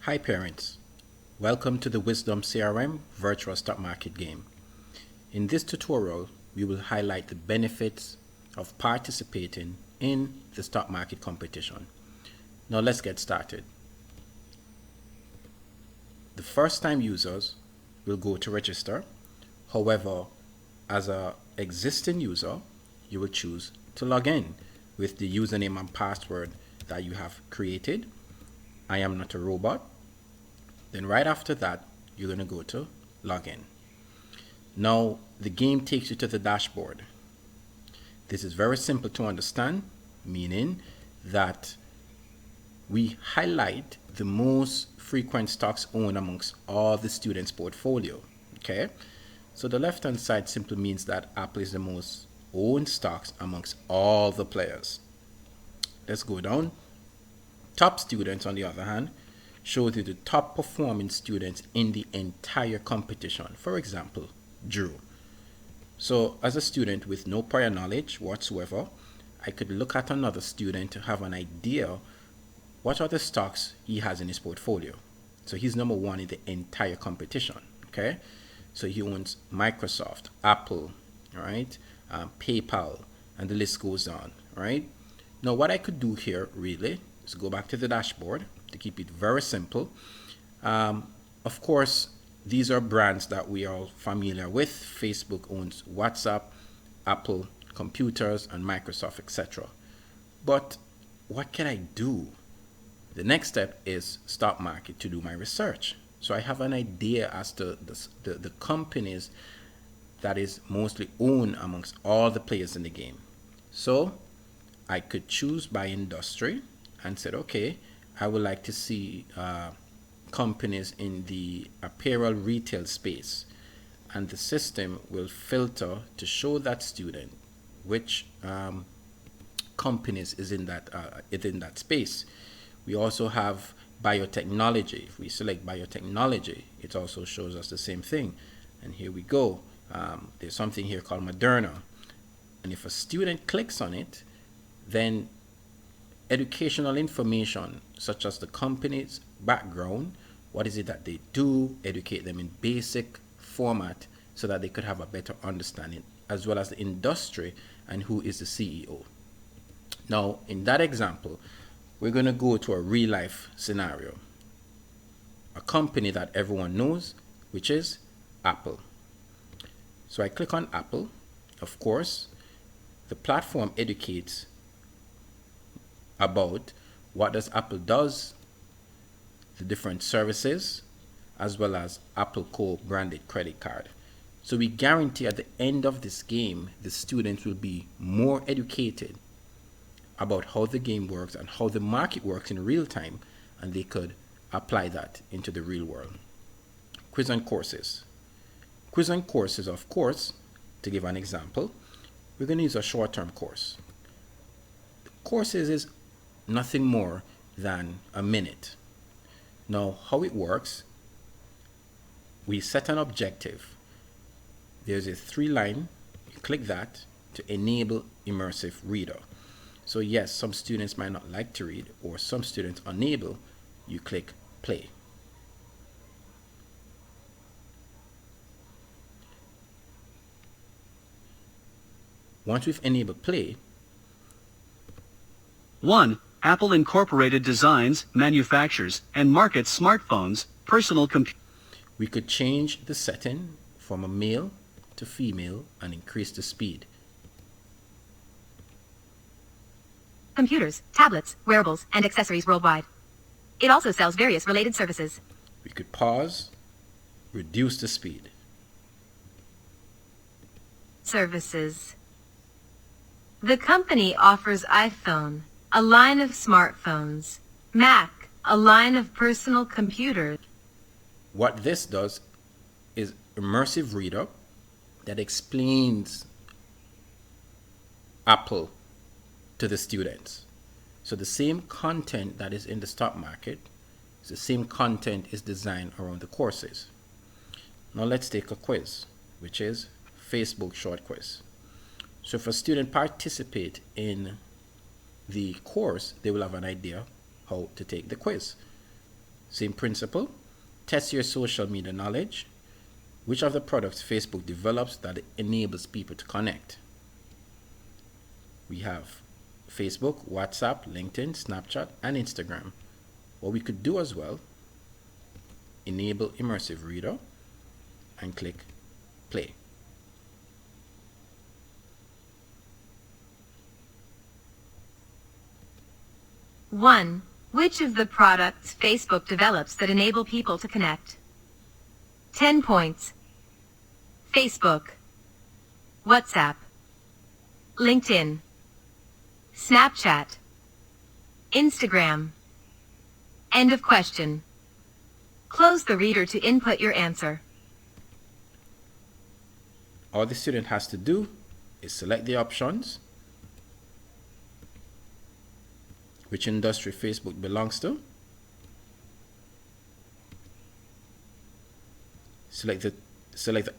Hi parents, welcome to the WizdomCRM virtual stock market game. In this tutorial, we will highlight the benefits of participating in the stock market competition. Now let's get started. The first time users will go to register. However, as an existing user, you will choose to log in with the username and password that you have created. I am not a robot. Then right after that, you're going to go to login. Now the game takes you to the dashboard. This is very simple to understand, meaning that we highlight the most frequent stocks owned amongst all the students' portfolio. Okay, so the left hand side simply means that Apple is the most owned stocks amongst all the players. Let's go down. Top students, on the other hand, shows you the top performing students in the entire competition. For example, Drew. So as a student with no prior knowledge whatsoever, I could look at another student to have an idea what are the stocks he has in his portfolio. So he's number one in the entire competition. Okay, so he owns Microsoft, Apple, right, PayPal, and the list goes on. Right. Now what I could do here really is go back to the dashboard to keep it very simple. Of course, these are brands that we are familiar with. Facebook owns WhatsApp, Apple computers, and Microsoft, etc. But what can I do? The next step is stock market to do my research. So I have an idea as to the companies that is mostly owned amongst all the players in the game. So I could choose by industry and said, okay, I would like to see companies in the apparel retail space, and the system will filter to show that student which companies is in that space. We also have biotechnology. If we select biotechnology, it also shows us the same thing. And here we go. There's something here called Moderna, and if a student clicks on it, then educational information such as the company's background, what is it that they do, educate them in basic format so that they could have a better understanding, as well as the industry and who is the CEO. Now in that example, we're going to go to a real life scenario, a company that everyone knows, which is Apple. So I click on Apple. Of course, the platform educates about what does Apple does, the different services, as well as Apple co-branded credit card. So we guarantee at the end of this game, the students will be more educated about how the game works and how the market works in real time, and they could apply that into the real world. Quiz and courses. Quiz and courses, of course, to give an example, we're going to use a short-term course. Courses is nothing more than a minute. Now, how it works, we set an objective. There's a 3-line, you click that to enable immersive reader. So yes, some students might not like to read, or some students unable, you click play. Once we've enabled play, 1. Apple Incorporated designs, manufactures, and markets smartphones, personal computers. We could change the setting from a male to female and increase the speed. Computers, tablets, wearables, and accessories worldwide. It also sells various related services. We could pause, reduce the speed. Services. The company offers iPhone, a line of smartphones, Mac, a line of personal computers. What this does is immersive reader that explains Apple to the students. So the same content that is in the stock market, the same content is designed around the courses. Now let's take a quiz, which is Facebook short quiz. So if a student participate in the course, they will have an idea how to take the quiz. Same principle. Test your social media knowledge. Which of the products Facebook develops that enables people to connect? We have Facebook, WhatsApp, LinkedIn, Snapchat, and Instagram. What we could do as well, enable immersive reader and click play. One, which of the products Facebook develops that enable people to connect? 10 points. Facebook, WhatsApp, LinkedIn, Snapchat, Instagram. End of question. Close the reader to input your answer. All the student has to do is select the options, which industry Facebook belongs to. Select the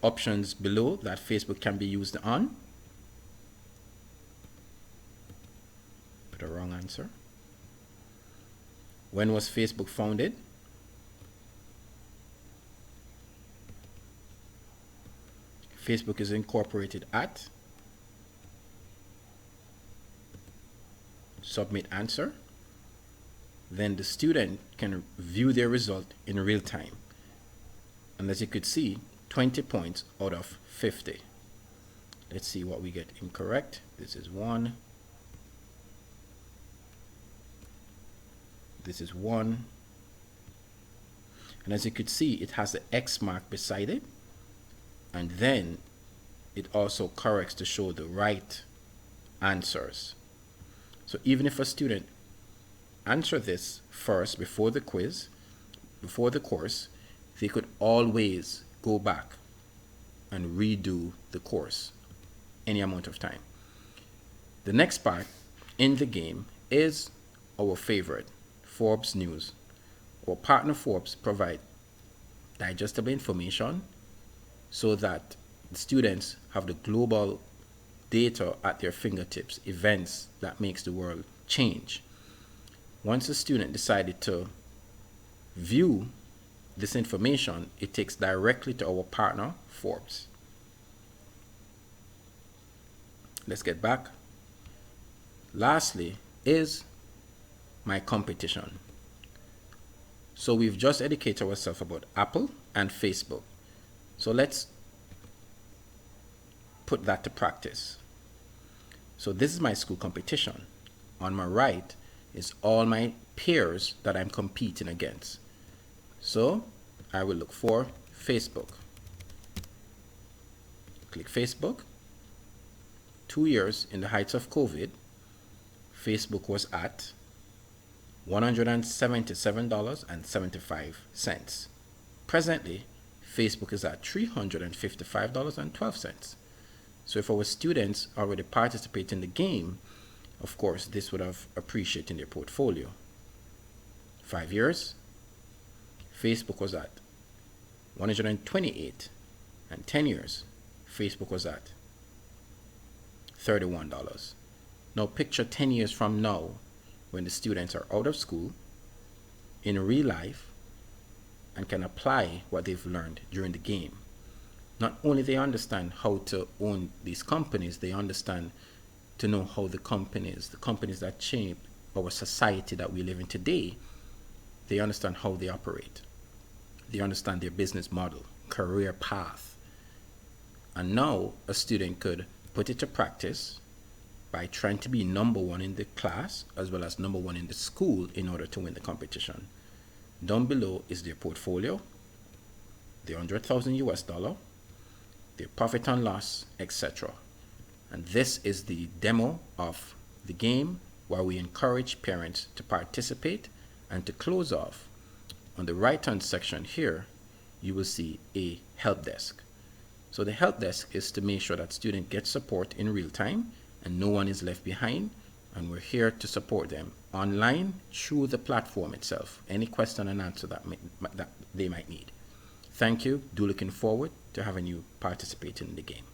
options below that Facebook can be used on. Put a wrong answer. When was Facebook founded? Facebook is incorporated at. Submit answer. Then the student can view their result in real time. And as you could see, 20 points out of 50. Let's see what we get incorrect. This is 1. This is 1. And as you could see, it has the X mark beside it. And then it also corrects to show the right answers. So even if a student answer this first before the quiz, before the course, they could always go back and redo the course any amount of time. The next part in the game is our favorite, Forbes News. Our partner Forbes provide digestible information so that the students have the global data at their fingertips, events that makes the world change. Once a student decided to view this information, it takes directly to our partner Forbes. Let's get back. Lastly is my competition. So we've just educated ourselves about Apple and Facebook. So let's put that to practice. So this is my school competition. On my right is all my peers that I'm competing against. So I will look for Facebook. Click Facebook. 2 years in the heights of COVID, Facebook was at $177.75. Presently, Facebook is at $355.12. So if our students already participate in the game, of course, this would have appreciated in their portfolio. 5 years, Facebook was at 128, and 10 years, Facebook was at $31. Now picture 10 years from now when the students are out of school, in real life, and can apply what they've learned during the game. Not only they understand how to own these companies, they understand to know how the companies that shape our society that we live in today, they understand how they operate. They understand their business model, career path. And now a student could put it to practice by trying to be number one in the class as well as number one in the school in order to win the competition. Down below is their portfolio, the $100,000, their profit and loss, etc. And this is the demo of the game where we encourage parents to participate. And to close off, on the right hand section here, you will see a help desk. So the help desk is to make sure that students get support in real time and no one is left behind, and we're here to support them online through the platform itself. Any question and answer that they might need. Thank you. Do looking forward to having you participate in the game.